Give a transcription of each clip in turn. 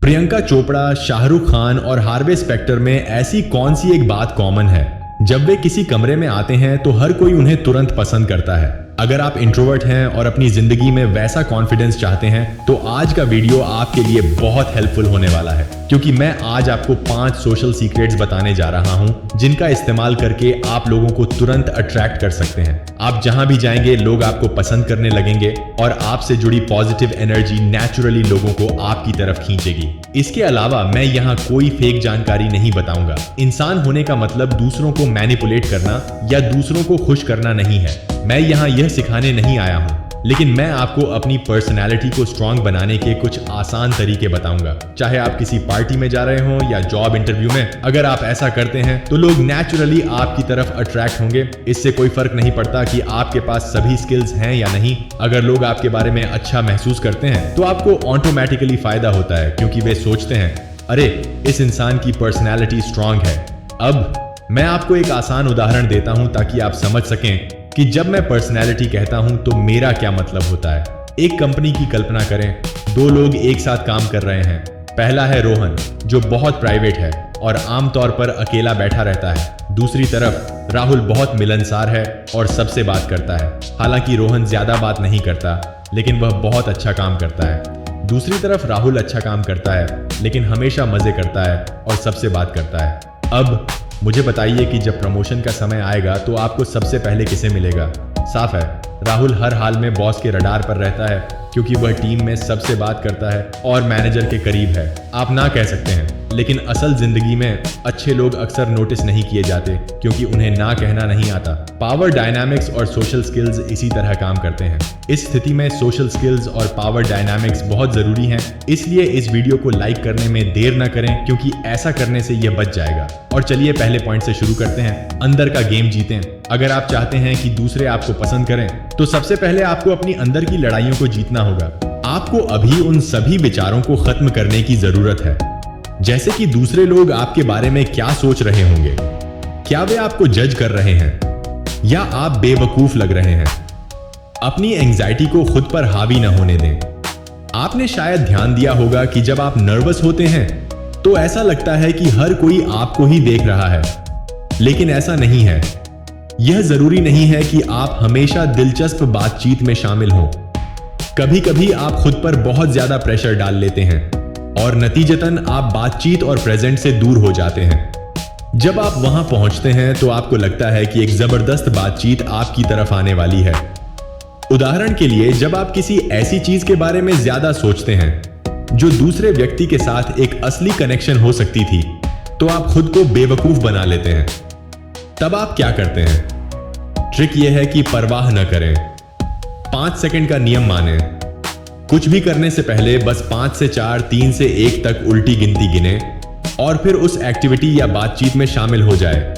प्रियंका चोपड़ा, शाहरुख खान और Harvey Spectre में ऐसी कौन सी एक बात कॉमन है? जब वे किसी कमरे में आते हैं तो हर कोई उन्हें तुरंत पसंद करता है। अगर आप इंट्रोवर्ट हैं और अपनी जिंदगी में वैसा कॉन्फिडेंस चाहते हैं तो आज का वीडियो आपके लिए बहुत हेल्पफुल होने वाला है, क्योंकि मैं आज आपको 5 सोशल सीक्रेट्स बताने जा रहा हूं जिनका इस्तेमाल करके आप लोगों को तुरंत अट्रैक्ट कर सकते हैं। आप जहां भी जाएंगे लोग आपको पसंद करने लगेंगे और आपसे जुड़ी पॉजिटिव एनर्जी नेचुरली लोगों को आपकी तरफ खींचेगी। इसके अलावा मैं यहाँ कोई फेक जानकारी नहीं बताऊंगा। इंसान होने का मतलब दूसरों को मैनिपुलेट करना या दूसरों को खुश करना नहीं है। मैं यहाँ यह सिखाने नहीं आया हूँ, लेकिन मैं आपको अपनी पर्सनैलिटी को स्ट्रांग बनाने के कुछ आसान तरीके बताऊंगा। चाहे आप किसी पार्टी में जा रहे हो या जॉब इंटरव्यू में, अगर आप ऐसा करते हैं तो लोग नेचुरली आपकी तरफ अट्रैक्ट होंगे। इससे कोई फर्क नहीं पड़ता कि आपके पास सभी स्किल्स हैं या नहीं। अगर लोग आपके बारे में अच्छा महसूस करते हैं तो आपको ऑटोमेटिकली फायदा होता है, क्योंकि वे सोचते हैं अरे इस इंसान की पर्सनैलिटी स्ट्रांग है। अब मैं आपको एक आसान उदाहरण देता हूं ताकि आप समझ सकें कि जब मैं पर्सनैलिटी कहता हूं तो मेरा क्या मतलब होता है। एक कंपनी की कल्पना करें, 2 लोग एक साथ काम कर रहे हैं। पहला है रोहन, जो बहुत प्राइवेट है और आमतौर पर अकेला बैठा रहता है। दूसरी तरफ राहुल बहुत मिलनसार है और सबसे बात करता है। हालांकि रोहन ज्यादा बात नहीं करता, लेकिन वह बहुत अच्छा काम करता है। दूसरी तरफ राहुल अच्छा काम करता है, लेकिन हमेशा मजे करता है और सबसे बात करता है। अब मुझे बताइए कि जब प्रमोशन का समय आएगा तो आपको सबसे पहले किसे मिलेगा? साफ है, राहुल हर हाल में बॉस के रडार पर रहता है, क्योंकि वह टीम में सबसे बात करता है और मैनेजर के करीब है। आप ना कह सकते हैं, लेकिन असल जिंदगी में अच्छे लोग अक्सर नोटिस नहीं किए जाते, क्योंकि उन्हें ना कहना नहीं आता। पावर डायनामिक्स और सोशल स्किल्स इसी तरह काम करते हैं। इस स्थिति में सोशल स्किल्स और पावर डायनामिक्स बहुत जरूरी हैं, इसलिए इस वीडियो को लाइक करने में देर न करें, क्योंकि ऐसा करने से यह बच जाएगा। और चलिए पहले पॉइंट से शुरू करते हैं, अंदर का गेम जीतें। अगर आप चाहते हैं कि दूसरे आपको पसंद करें तो सबसे पहले आपको अपनी अंदर की लड़ाइयों को जीतना होगा। आपको अभी उन सभी विचारों को खत्म करने की जरूरत है, जैसे कि दूसरे लोग आपके बारे में क्या सोच रहे होंगे। क्या वे आपको जज कर रहे हैं या आप बेवकूफ लग रहे हैं? अपनी एंजाइटी को खुद पर हावी न होने दें। आपने शायद ध्यान दिया होगा कि जब आप नर्वस होते हैं तो ऐसा लगता है कि हर कोई आपको ही देख रहा है, लेकिन ऐसा नहीं है। यह जरूरी नहीं है कि आप हमेशा दिलचस्प बातचीत में शामिल हों। कभी कभी आप खुद पर बहुत ज्यादा प्रेशर डाल लेते हैं और नतीजतन आप बातचीत और प्रेजेंट से दूर हो जाते हैं। जब आप वहां पहुंचते हैं तो आपको लगता है कि एक जबरदस्त बातचीत आपकी तरफ आने वाली है। उदाहरण के लिए, जब आप किसी ऐसी चीज के बारे में ज्यादा सोचते हैं जो दूसरे व्यक्ति के साथ एक असली कनेक्शन हो सकती थी, तो आप खुद को बेवकूफ बना लेते हैं। तब आप क्या करते हैं? ट्रिक यह है कि परवाह न करें। 5 सेकंड का नियम मानें। कुछ भी करने से पहले बस 5 से 4, 3 से 1 तक उल्टी गिनती गिने और फिर उस एक्टिविटी या बातचीत में शामिल हो जाए।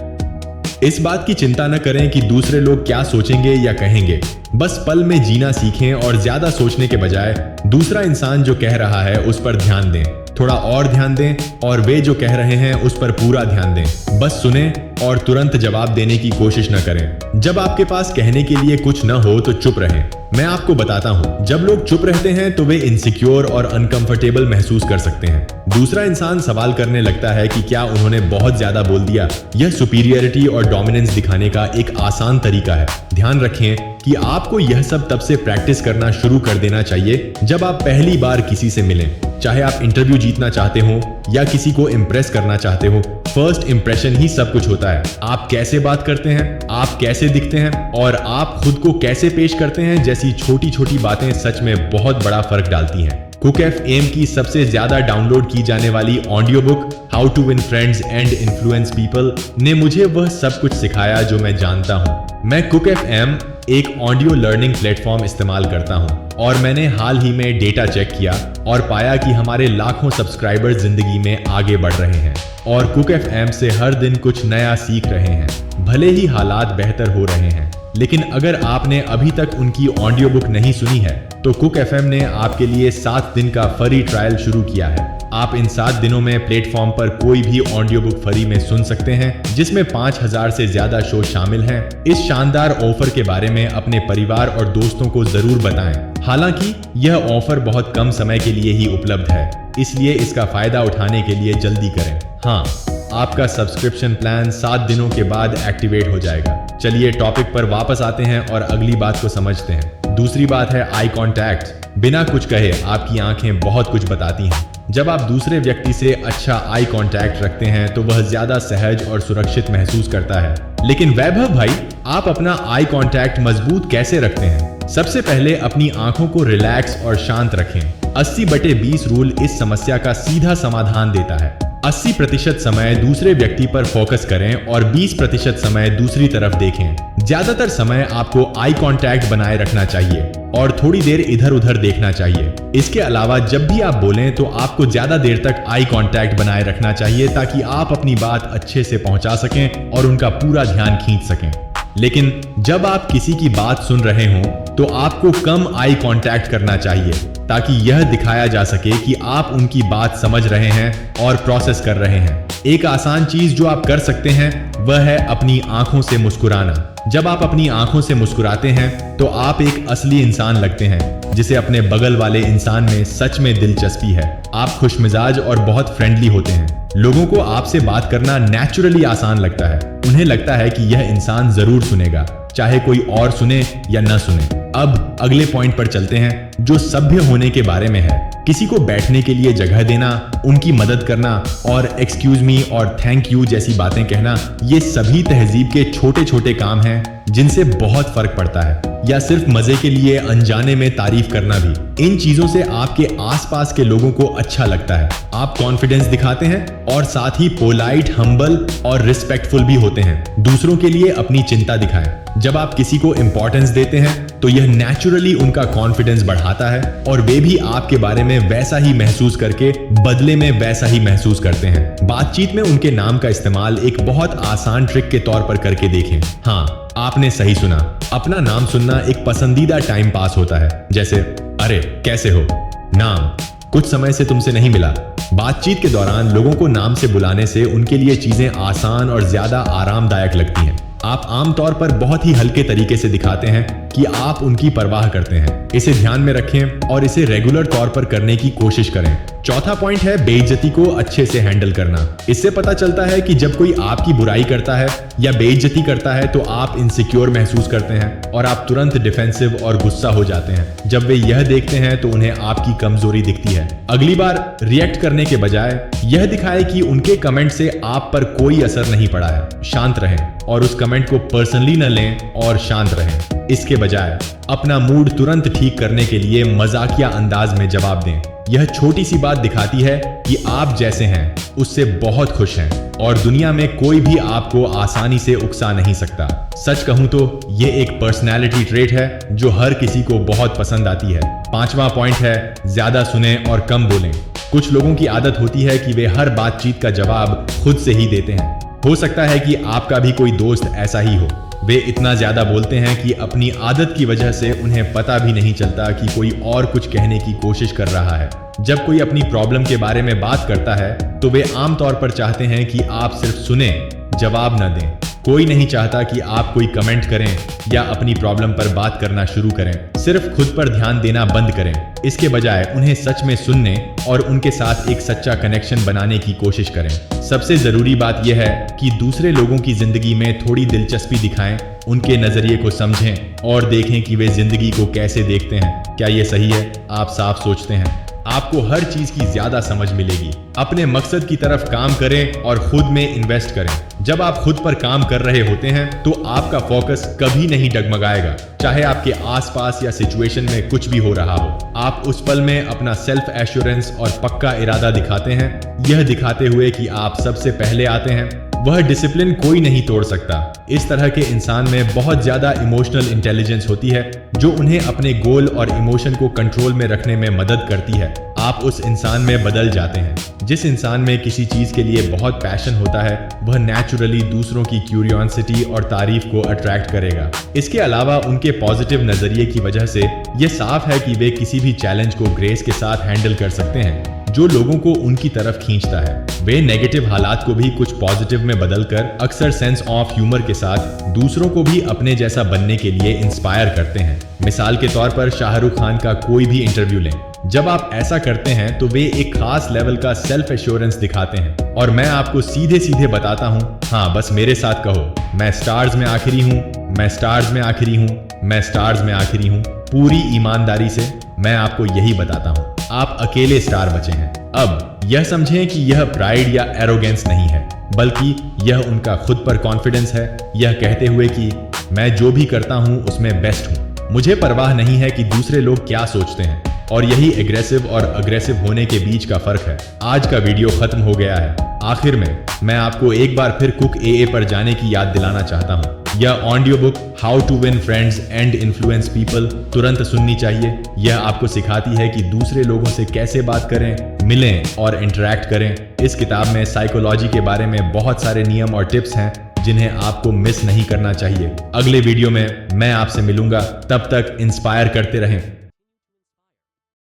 इस बात की चिंता न करें कि दूसरे लोग क्या सोचेंगे या कहेंगे। बस पल में जीना सीखें और ज्यादा सोचने के बजाय दूसरा इंसान जो कह रहा है उस पर ध्यान दें। थोड़ा और ध्यान दें और वे जो कह रहे हैं उस पर पूरा ध्यान दें। बस सुने और तुरंत जवाब देने की कोशिश न करें। जब आपके पास कहने के लिए कुछ न हो तो चुप रहें। मैं आपको बताता हूं, जब लोग चुप रहते हैं तो वे इनसिक्योर और अनकंफर्टेबल महसूस कर सकते हैं। दूसरा इंसान सवाल करने लगता है कि क्या उन्होंने बहुत ज्यादा बोल दिया। यह सुपीरियरिटी और डोमिनेंस दिखाने का एक आसान तरीका है। ध्यान रखें कि आपको यह सब तब से प्रैक्टिस करना शुरू कर देना चाहिए जब आप पहली बार किसी से मिलें। चाहे आप इंटरव्यू जीतना चाहते हो या किसी को इम्प्रेस करना चाहते हो, फर्स्ट इंप्रेशन ही सब कुछ होता है। आप कैसे बात करते हैं, आप कैसे दिखते हैं और आप खुद को कैसे पेश करते हैं जैसी छोटी छोटी बातें सच में बहुत बड़ा फर्क डालती हैं। कुक एफएम की सबसे ज्यादा डाउनलोड की जाने वाली audio book how to win friends and influence people ने मुझे वह सब कुछ सिखाया जो मैं जानता हूं। मैं कुक एफएम एक ऑडियो लर्निंग प्लेटफॉर्म इस्तेमाल करता हूं और मैंने हाल ही में डेटा चेक किया और पाया कि हमारे लाखों सब्सक्राइबर्स जिंदगी में आगे बढ़ रहे हैं और कुक एफएम से हर दिन कुछ नया सीख रहे हैं। भले ही हालात बेहतर हो रहे हैं, लेकिन अगर आपने अभी तक उनकी ऑडियो बुक नहीं सुनी है तो कुक एफएम ने आपके लिए 7 दिन का फ्री ट्रायल शुरू किया है। आप इन 7 दिनों में प्लेटफॉर्म पर कोई भी ऑडियो बुक फ्री में सुन सकते हैं, जिसमें 5000 से ज्यादा शो शामिल हैं। इस शानदार ऑफर के बारे में अपने परिवार और दोस्तों को जरूर बताएं। हालांकि यह ऑफर बहुत कम समय के लिए ही उपलब्ध है, इसलिए इसका फायदा उठाने के लिए जल्दी करें। हाँ, आपका सब्सक्रिप्शन प्लान 7 दिनों के बाद एक्टिवेट हो जाएगा। चलिए टॉपिक पर वापस आते हैं और अगली बात को समझते हैं। दूसरी बात है आई कांटेक्ट। बिना कुछ कहे आपकी आंखें बहुत कुछ बताती हैं। जब आप दूसरे व्यक्ति से अच्छा आई कांटेक्ट रखते हैं तो वह ज्यादा सहज और सुरक्षित महसूस करता है। लेकिन वैभव भाई, आप अपना आई कांटेक्ट मजबूत कैसे रखते हैं? सबसे पहले अपनी आंखों को रिलैक्स और शांत रखें। 80/20 रूल इस समस्या का सीधा समाधान देता है। 80% समय दूसरे व्यक्ति पर फोकस करें और 20% समय दूसरी तरफ देखें। ज्यादातर समय आपको आई कांटेक्ट बनाए रखना चाहिए और थोड़ी देर इधर उधर देखना चाहिए। इसके अलावा जब भी आप बोलें तो आपको ज्यादा देर तक आई कांटेक्ट बनाए रखना चाहिए ताकि आप अपनी बात अच्छे से पहुंचा सकें और उनका पूरा ध्यान खींच सकें। लेकिन जब आप किसी की बात सुन रहे हों तो आपको कम आई कांटेक्ट करना चाहिए ताकि यह दिखाया जा सके कि आप उनकी बात समझ रहे हैं और प्रोसेस कर रहे हैं। एक आसान चीज जो आप कर सकते हैं वह है अपनी आंखों से मुस्कुराना। जब आप अपनी आंखों से मुस्कुराते हैं तो आप एक असली इंसान लगते हैं जिसे अपने बगल वाले इंसान में सच में दिलचस्पी है। आप खुशमिजाज और बहुत फ्रेंडली होते हैं। लोगों को आपसे बात करना नेचुरली आसान लगता है। उन्हें लगता है कि यह इंसान जरूर सुनेगा, चाहे कोई और सुने या न सुने। अब अगले पॉइंट पर चलते हैं जो सभ्य होने के बारे में है। किसी को बैठने के लिए जगह देना, उनकी मदद करना और एक्सक्यूज मी और थैंक यू जैसी बातें कहना, ये सभी तहजीब के छोटे छोटे काम हैं जिनसे बहुत फर्क पड़ता है। या सिर्फ मजे के लिए अनजाने में तारीफ करना भी। इन चीजों से आपके आसपास के लोगों को अच्छा लगता है। आप कॉन्फिडेंस दिखाते हैं और साथ ही पोलाइट, हम्बल और रिस्पेक्टफुल भी होते हैं। दूसरों के लिए अपनी चिंता दिखाएं। जब आप किसी को इंपॉर्टेंस देते हैं तो यह नेचुरली उनका कॉन्फिडेंस बढ़ाता है और वे भी आपके बारे में वैसा ही महसूस करके बदले में वैसा ही महसूस करते हैं। बातचीत में उनके नाम का इस्तेमाल एक बहुत आसान ट्रिक के तौर पर करके देखें। हाँ, आपने सही सुना। अपना नाम सुनना एक पसंदीदा टाइम पास होता है। जैसे, अरे कैसे हो? नाम, कुछ समय से तुमसे नहीं मिला। बातचीत के दौरान लोगों को नाम से बुलाने से उनके लिए चीजें आसान और ज्यादा आरामदायक लगती हैं। आप आमतौर पर बहुत ही हल्के तरीके से दिखाते हैं कि आप उनकी परवाह करते हैं। इसे ध्यान में रखें और इसे रेगुलर तौर पर करने की कोशिश करें। चौथा पॉइंट है बेइज्जती को अच्छे से हैंडल करना। इससे पता चलता है कि जब कोई आपकी बुराई करता है या बेइज्जती करता है तो आप इनसिक्योर महसूस करते हैं और आप तुरंत डिफेंसिव और गुस्सा हो जाते हैं। जब वे यह देखते हैं तो उन्हें आपकी कमजोरी दिखती है। अगली बार रिएक्ट करने के बजाय यह दिखाए कि उनके कमेंट से आप पर कोई असर नहीं पड़ा है। शांत रहें और उस कमेंट को पर्सनली न लें और शांत रहें। इसके बजाय अपना मूड तुरंत ठीक करने के लिए मजाकिया अंदाज में जवाब दें। यह छोटी सी बात दिखाती है कि आप जैसे हैं उससे बहुत खुश हैं और दुनिया में कोई भी आपको आसानी से उकसा नहीं सकता। सच कहूं तो ये एक पर्सनैलिटी ट्रेट है जो हर किसी को बहुत पसंद आती है। पांचवा पॉइंट है ज्यादा सुने और कम बोलें। कुछ लोगों की आदत होती है कि वे हर बातचीत का जवाब खुद से ही देते हैं। हो सकता है कि आपका भी कोई दोस्त ऐसा ही हो। वे इतना ज्यादा बोलते हैं कि अपनी आदत की वजह से उन्हें पता भी नहीं चलता कि कोई और कुछ कहने की कोशिश कर रहा है। जब कोई अपनी प्रॉब्लम के बारे में बात करता है तो वे आमतौर पर चाहते हैं कि आप सिर्फ सुने, जवाब न दें। कोई नहीं चाहता कि आप कोई कमेंट करें या अपनी प्रॉब्लम पर बात करना शुरू करें। सिर्फ खुद पर ध्यान देना बंद करें। इसके बजाय उन्हें सच में सुनने और उनके साथ एक सच्चा कनेक्शन बनाने की कोशिश करें। सबसे जरूरी बात यह है कि दूसरे लोगों की जिंदगी में थोड़ी दिलचस्पी दिखाएं, उनके नजरिए को समझें और देखें कि वे जिंदगी को कैसे देखते हैं। क्या ये सही है? आप साफ सोचते हैं। आपको हर चीज की ज्यादा समझ मिलेगी। अपने मकसद की तरफ काम करें और खुद में इन्वेस्ट करें। जब आप खुद पर काम कर रहे होते हैं तो आपका फोकस कभी नहीं डगमगाएगा, चाहे आपके आसपास या सिचुएशन में कुछ भी हो रहा हो। आप उस पल में अपना सेल्फ एश्योरेंस और पक्का इरादा दिखाते हैं, यह दिखाते हुए कि आप सबसे पहले आते हैं। वह डिसिप्लिन कोई नहीं तोड़ सकता। इस तरह के इंसान में बहुत ज्यादा इमोशनल इंटेलिजेंस होती है जो उन्हें अपने गोल और इमोशन को कंट्रोल में रखने में मदद करती है। आप उस इंसान में बदल जाते हैं। जिस इंसान में किसी चीज के लिए बहुत पैशन होता है वह नेचुरली दूसरों की क्यूरियोसिटी और तारीफ को अट्रैक्ट करेगा। इसके अलावा उनके पॉजिटिव नजरिए की वजह से यह साफ है कि वे किसी भी चैलेंज को ग्रेस के साथ हैंडल कर सकते हैं। जो लोगों को उनकी तरफ खींचता है। वे नेगेटिव हालात को भी कुछ पॉजिटिव में बदलकर अक्सर सेंस ऑफ ह्यूमर के साथ दूसरों को भी अपने जैसा बनने के लिए इंस्पायर करते हैं। मिसाल के तौर पर शाहरुख खान का कोई भी इंटरव्यू लें, जब आप ऐसा करते हैं तो वे एक खास लेवल का सेल्फ एश्योरेंस दिखाते हैं। और मैं आपको सीधे सीधे बताता हूँ, हाँ बस मेरे साथ कहो, मैं स्टार्स में आखिरी हूँ, मैं स्टार्स में आखिरी हूँ, मैं स्टार्स में आखिरी हूँ। पूरी ईमानदारी से मैं आपको यही बताता हूँ, आप अकेले स्टार बचे हैं। अब यह समझें कि यह प्राइड या एरोगेंस नहीं है, बल्कि यह उनका खुद पर कॉन्फिडेंस है, यह कहते हुए कि मैं जो भी करता हूँ उसमें बेस्ट हूँ, मुझे परवाह नहीं है कि दूसरे लोग क्या सोचते हैं। और यही एग्रेसिव और अग्रेसिव होने के बीच का फर्क है। आज का वीडियो खत्म हो गया है। आखिर में मैं आपको एक बार फिर कुक AA पर जाने की याद दिलाना चाहता हूँ। यह audio book how to win friends and influence people तुरंत सुननी चाहिए। यह आपको सिखाती है कि दूसरे लोगों से कैसे बात करें, मिलें और इंटरैक्ट करें। इस किताब में साइकोलॉजी के बारे में बहुत सारे नियम और टिप्स हैं जिन्हें आपको मिस नहीं करना चाहिए। अगले वीडियो में मैं आपसे मिलूंगा, तब तक इंस्पायर करते रहें।